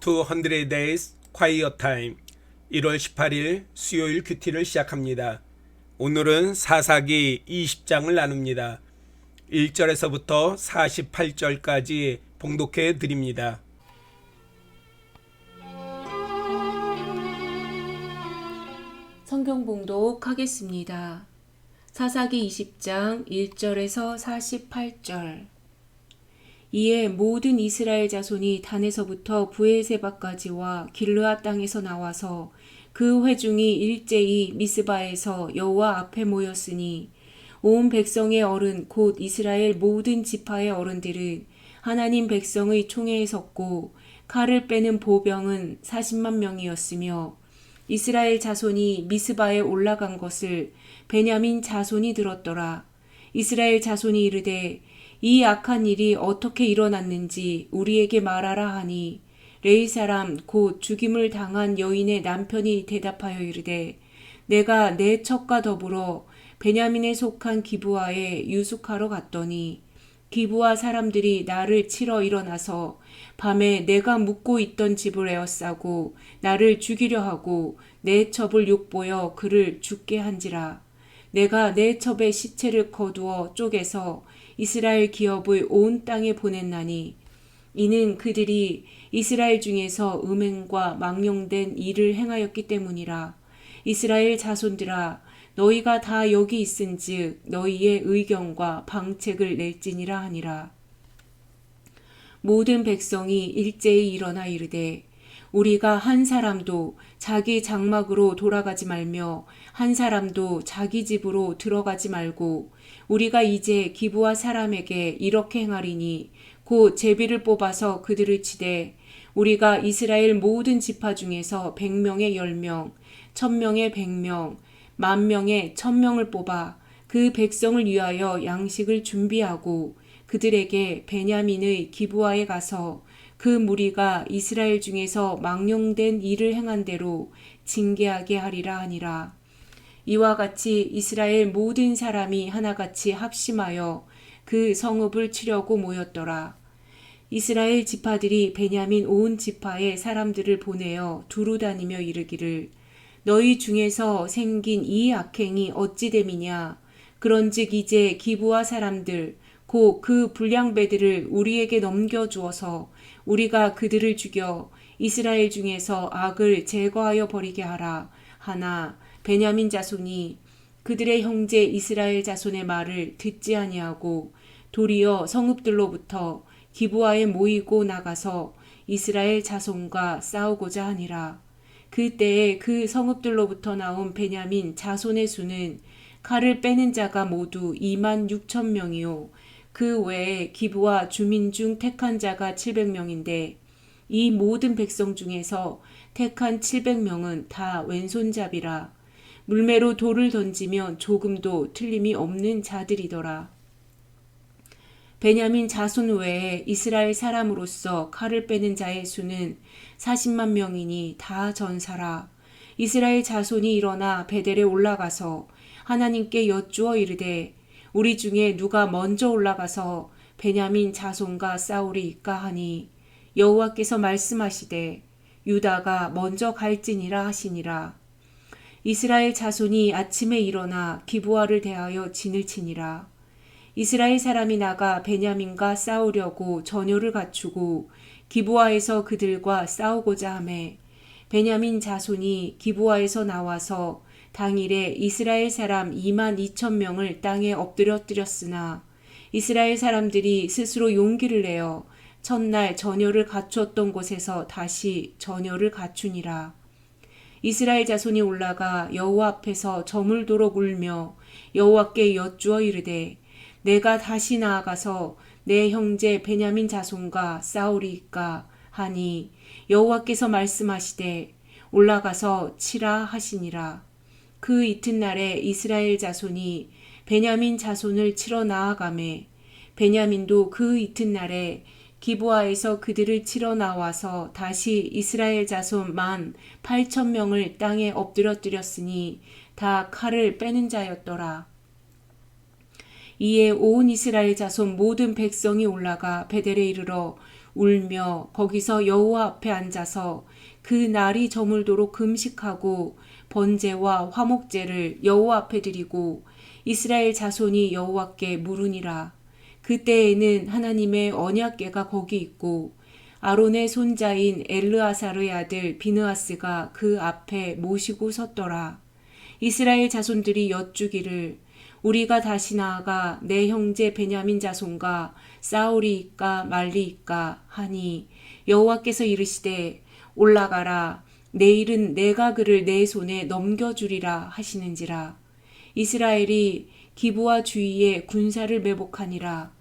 200 Days Quiet Time 1월 18일 수요일 큐티를 시작합니다. 오늘은 사사기 20장을 나눕니다. 1절에서부터 48절까지 봉독해 드립니다. 성경 봉독하겠습니다. 사사기 20장 1절에서 48절. 이에 모든 이스라엘 자손이 단에서부터 브에세바까지와 길르앗 땅에서 나와서 그 회중이 일제히 미스바에서 여호와 앞에 모였으니 온 백성의 어른 곧 이스라엘 모든 지파의 어른들은 하나님 백성의 총회에 섰고 칼을 빼는 보병은 40만 명이었으며 이스라엘 자손이 미스바에 올라간 것을 베냐민 자손이 들었더라. 이스라엘 자손이 이르되 이 악한 일이 어떻게 일어났는지 우리에게 말하라 하니 레위 사람 곧 죽임을 당한 여인의 남편이 대답하여 이르되 내가 내 첩과 더불어 베냐민에 속한 기브아에 유숙하러 갔더니 기브아 사람들이 나를 치러 일어나서 밤에 내가 묵고 있던 집을 에워싸고 나를 죽이려 하고 내 첩을 욕보여 그를 죽게 한지라. 내가 내 첩의 시체를 거두어 쪼개서 이스라엘 기업의 온 땅에 보냈나니 이는 그들이 이스라엘 중에서 음행과 망령된 일을 행하였기 때문이라. 이스라엘 자손들아 너희가 다 여기 있은즉 너희의 의견과 방책을 낼지니라 하니라. 모든 백성이 일제히 일어나 이르되 우리가 한 사람도 자기 장막으로 돌아가지 말며 한 사람도 자기 집으로 들어가지 말고 우리가 이제 기브아 사람에게 이렇게 행하리니 곧 제비를 뽑아서 그들을 치되 우리가 이스라엘 모든 지파 중에서 100명에 10명, 1000명에 100명, 10,000명에 1000명을 뽑아 그 백성을 위하여 양식을 준비하고 그들에게 베냐민의 기브아에 가서 그 무리가 이스라엘 중에서 망령된 일을 행한 대로 징계하게 하리라 하니라. 이와 같이 이스라엘 모든 사람이 하나같이 합심하여 그 성읍을 치려고 모였더라. 이스라엘 지파들이 베냐민 온 지파의 사람들을 보내어 두루 다니며 이르기를 너희 중에서 생긴 이 악행이 어찌 됨이냐. 그런즉 이제 기브아 사람들 곧 그 불량배들을 우리에게 넘겨주어서 우리가 그들을 죽여 이스라엘 중에서 악을 제거하여 버리게 하라 하나 베냐민 자손이 그들의 형제 이스라엘 자손의 말을 듣지 아니하고 도리어 성읍들로부터 기브아에 모이고 나가서 이스라엘 자손과 싸우고자 하니라. 그때에 그 성읍들로부터 나온 베냐민 자손의 수는 칼을 빼는 자가 모두 26,000명이요 그 외에 기브아 주민 중 택한 자가 700명인데 이 모든 백성 중에서 택한 700명은 다 왼손잡이라. 물매로 돌을 던지면 조금도 틀림이 없는 자들이더라. 베냐민 자손 외에 이스라엘 사람으로서 칼을 빼는 자의 수는 40만 명이니 다 전사라. 이스라엘 자손이 일어나 베델에 올라가서 하나님께 여쭈어 이르되 우리 중에 누가 먼저 올라가서 베냐민 자손과 싸우리이까 하니 여호와께서 말씀하시되 유다가 먼저 갈지니라 하시니라. 이스라엘 자손이 아침에 일어나 기브아를 대하여 진을 치니라. 이스라엘 사람이 나가 베냐민과 싸우려고 전열을 갖추고 기브아에서 그들과 싸우고자 하매 베냐민 자손이 기브아에서 나와서 당일에 이스라엘 사람 22,000명을 땅에 엎드려뜨렸으나 이스라엘 사람들이 스스로 용기를 내어 첫날 전열을 갖추었던 곳에서 다시 전열을 갖추니라. 이스라엘 자손이 올라가 여호와 앞에서 저물도록 울며 여호와께 여쭈어 이르되 내가 다시 나아가서 내 형제 베냐민 자손과 싸우리이까 하니 여호와께서 말씀하시되 올라가서 치라 하시니라. 그 이튿날에 이스라엘 자손이 베냐민 자손을 치러 나아가매 베냐민도 그 이튿날에 기브아에서 그들을 치러 나와서 다시 이스라엘 자손 18,000명을 땅에 엎드려뜨렸으니 다 칼을 빼는 자였더라. 이에 온 이스라엘 자손 모든 백성이 올라가 베델에 이르러 울며 거기서 여호와 앞에 앉아서 그 날이 저물도록 금식하고 번제와 화목제를 여호와 앞에 드리고 이스라엘 자손이 여호와께 물으니라. 그때에는 하나님의 언약궤가 거기 있고 아론의 손자인 엘르아사르의 아들 비느하스가 그 앞에 모시고 섰더라. 이스라엘 자손들이 여쭈기를 우리가 다시 나아가 내 형제 베냐민 자손과 싸우리이까 말리이까 하니 여호와께서 이르시되 올라가라 내일은 내가 그를 내 손에 넘겨주리라 하시는지라. 이스라엘이 기브와 주위에 군사를 매복하니라.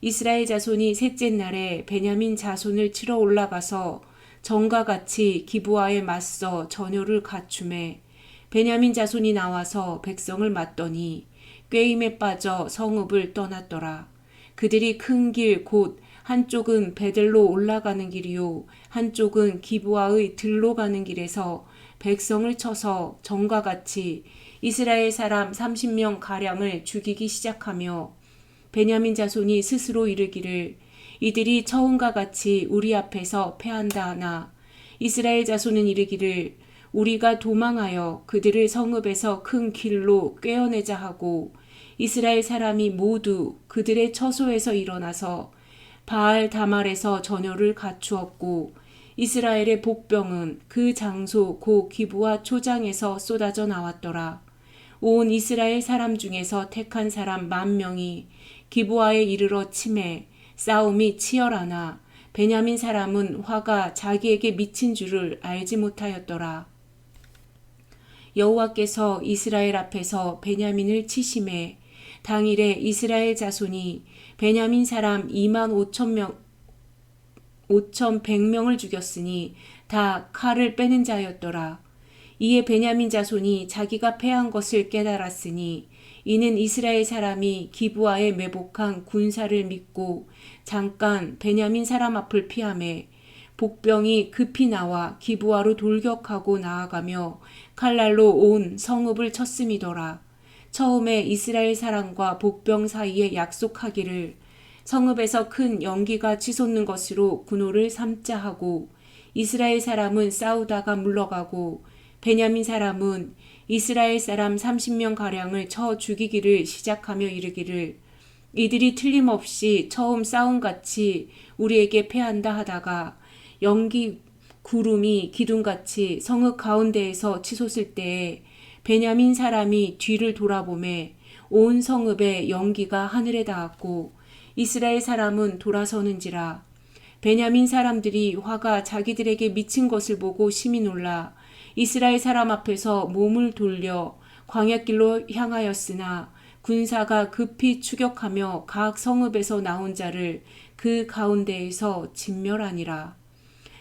이스라엘 자손이 셋째 날에 베냐민 자손을 치러 올라가서 전과 같이 기브와에 맞서 전열을 갖추매 베냐민 자손이 나와서 백성을 맞더니 꾀임에 빠져 성읍을 떠났더라. 그들이 큰 길 곧 한쪽은 베델로 올라가는 길이요 한쪽은 기브와의 들로 가는 길에서 백성을 쳐서 전과 같이 이스라엘 사람 30명 가량을 죽이기 시작하며 베냐민 자손이 스스로 이르기를 이들이 처음과 같이 우리 앞에서 패한다 하나 이스라엘 자손은 이르기를 우리가 도망하여 그들을 성읍에서 큰 길로 꿰어내자 하고 이스라엘 사람이 모두 그들의 처소에서 일어나서 바알 다말에서 전열을 갖추었고 이스라엘의 복병은 그 장소 고 기브와 초장에서 쏟아져 나왔더라. 온 이스라엘 사람 중에서 택한 사람 10,000명이 기브와에 이르러 치매 싸움이 치열하나 베냐민 사람은 화가 자기에게 미친 줄을 알지 못하였더라. 여호와께서 이스라엘 앞에서 베냐민을 치심해 당일에 이스라엘 자손이 베냐민 사람 25,100명을 죽였으니 다 칼을 빼는 자였더라. 이에 베냐민 자손이 자기가 패한 것을 깨달았으니 이는 이스라엘 사람이 기브와에 매복한 군사를 믿고 잠깐 베냐민 사람 앞을 피하매 복병이 급히 나와 기브와로 돌격하고 나아가며 칼날로 온 성읍을 쳤음이더라. 처음에 이스라엘 사람과 복병 사이에 약속하기를 성읍에서 큰 연기가 치솟는 것으로 군호를 삼자 하고 이스라엘 사람은 싸우다가 물러가고 베냐민 사람은 이스라엘 사람 30명 가량을 쳐 죽이기를 시작하며 이르기를 이들이 틀림없이 처음 싸움같이 우리에게 패한다 하다가 연기 구름이 기둥같이 성읍 가운데에서 치솟을 때에 베냐민 사람이 뒤를 돌아보매 온 성읍에 연기가 하늘에 닿았고 이스라엘 사람은 돌아서는지라. 베냐민 사람들이 화가 자기들에게 미친 것을 보고 심히 놀라 이스라엘 사람 앞에서 몸을 돌려 광야길로 향하였으나 군사가 급히 추격하며 각 성읍에서 나온 자를 그 가운데에서 진멸하니라.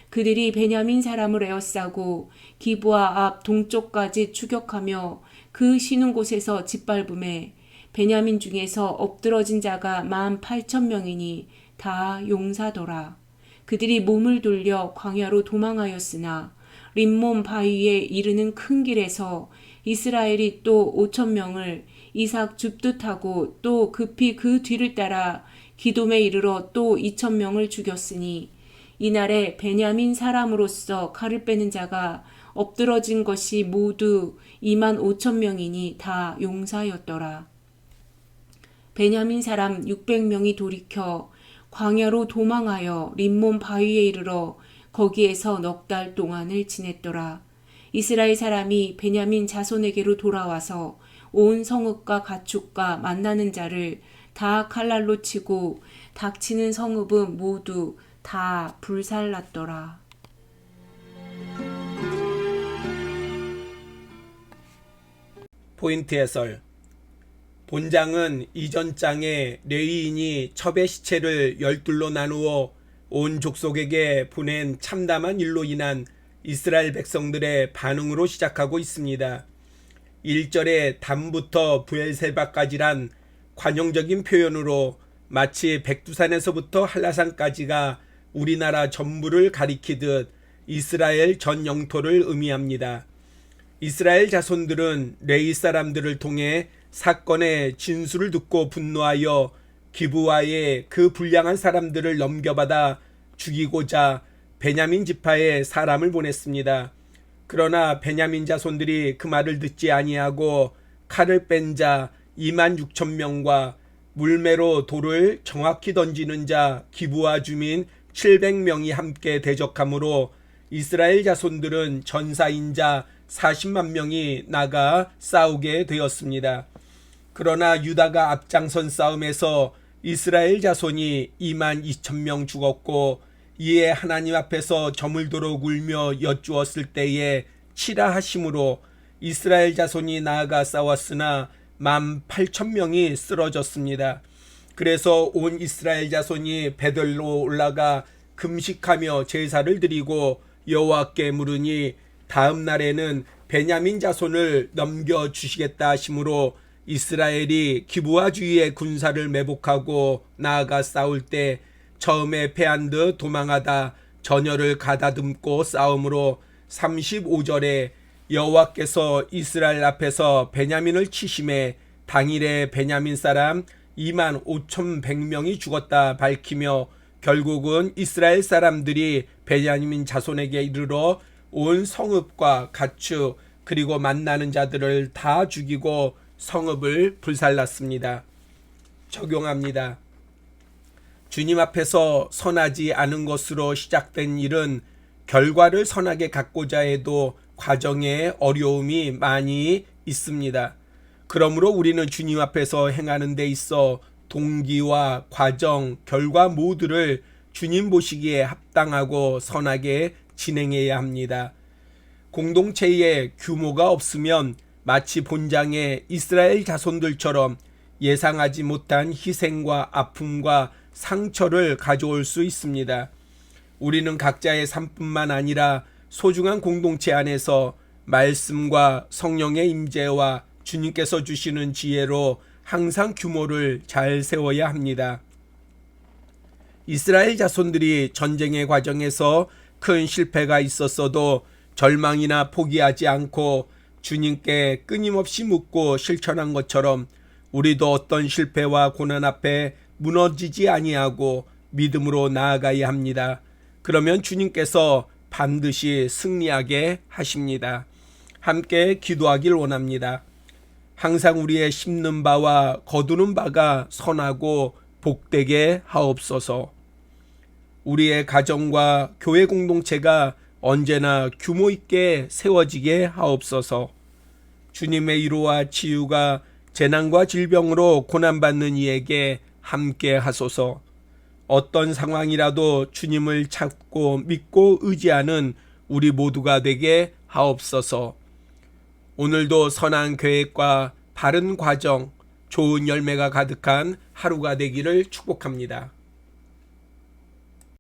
그들이 베냐민 사람을 에워싸고 기브와 앞 동쪽까지 추격하며 그 쉬는 곳에서 짓밟음에 베냐민 중에서 엎드러진 자가 18,000명이니 다 용사더라. 그들이 몸을 돌려 광야로 도망하였으나 림몬 바위에 이르는 큰 길에서 이스라엘이 또 5,000명을 이삭 줍듯하고 또 급히 그 뒤를 따라 기돔에 이르러 또 2,000명을 죽였으니 이날에 베냐민 사람으로서 칼을 빼는 자가 엎드러진 것이 모두 25,000명이니 다 용사였더라. 베냐민 사람 600명이 돌이켜 광야로 도망하여 림몬 바위에 이르러 거기에서 넉 달 동안을 지냈더라. 이스라엘 사람이 베냐민 자손에게로 돌아와서 온 성읍과 가축과 만나는 자를 다 칼날로 치고 닥치는 성읍은 모두 다 불살랐더라. 포인트 해설. 본장은 이전 장에 레위인이 첩의 시체를 12로 나누어 온 족속에게 보낸 참담한 일로 인한 이스라엘 백성들의 반응으로 시작하고 있습니다. 1절에 단부터 부엘세바까지란 관용적인 표현으로 마치 백두산에서부터 한라산까지가 우리나라 전부를 가리키듯 이스라엘 전 영토를 의미합니다. 이스라엘 자손들은 레위 사람들을 통해 사건의 진술을 듣고 분노하여 기브와에 그 불량한 사람들을 넘겨받아 죽이고자 베냐민 지파에 사람을 보냈습니다. 그러나 베냐민 자손들이 그 말을 듣지 아니하고 칼을 뺀 자 26,000명과 물매로 돌을 정확히 던지는 자 기브아 주민 700명이 함께 대적하므로 이스라엘 자손들은 전사인 자 40만 명이 나가 싸우게 되었습니다. 그러나 유다가 앞장선 싸움에서 이스라엘 자손이 22,000명 죽었고 이에 하나님 앞에서 저물도록 울며 여쭈었을 때에 치라 하심으로 이스라엘 자손이 나아가 싸웠으나 18,000명이 쓰러졌습니다. 그래서 온 이스라엘 자손이 베들로 올라가 금식하며 제사를 드리고 여호와께 물으니 다음 날에는 베냐민 자손을 넘겨주시겠다 하심으로 이스라엘이 기브아 주위의 군사를 매복하고 나아가 싸울 때 처음에 패한 듯 도망하다 전열을 가다듬고 싸움으로 35절에 여호와께서 이스라엘 앞에서 베냐민을 치심에 당일에 베냐민 사람 25,100명이 죽었다 밝히며 결국은 이스라엘 사람들이 베냐민 자손에게 이르러 온 성읍과 가축 그리고 만나는 자들을 다 죽이고 성읍을 불살랐습니다. 적용합니다. 주님 앞에서 선하지 않은 것으로 시작된 일은 결과를 선하게 갖고자 해도 과정에 어려움이 많이 있습니다. 그러므로 우리는 주님 앞에서 행하는 데 있어 동기와 과정, 결과 모두를 주님 보시기에 합당하고 선하게 진행해야 합니다. 공동체에 규모가 없으면 마치 본장의 이스라엘 자손들처럼 예상하지 못한 희생과 아픔과 상처를 가져올 수 있습니다. 우리는 각자의 삶뿐만 아니라 소중한 공동체 안에서 말씀과 성령의 임재와 주님께서 주시는 지혜로 항상 규모를 잘 세워야 합니다. 이스라엘 자손들이 전쟁의 과정에서 큰 실패가 있었어도 절망이나 포기하지 않고 주님께 끊임없이 묻고 실천한 것처럼 우리도 어떤 실패와 고난 앞에 무너지지 아니하고 믿음으로 나아가야 합니다. 그러면 주님께서 반드시 승리하게 하십니다. 함께 기도하길 원합니다. 항상 우리의 심는 바와 거두는 바가 선하고 복되게 하옵소서. 우리의 가정과 교회 공동체가 언제나 규모 있게 세워지게 하옵소서. 주님의 위로와 치유가 재난과 질병으로 고난받는 이에게 함께 하소서. 어떤 상황이라도 주님을 찾고 믿고 의지하는 우리 모두가 되게 하옵소서. 오늘도 선한 계획과 바른 과정, 좋은 열매가 가득한 하루가 되기를 축복합니다.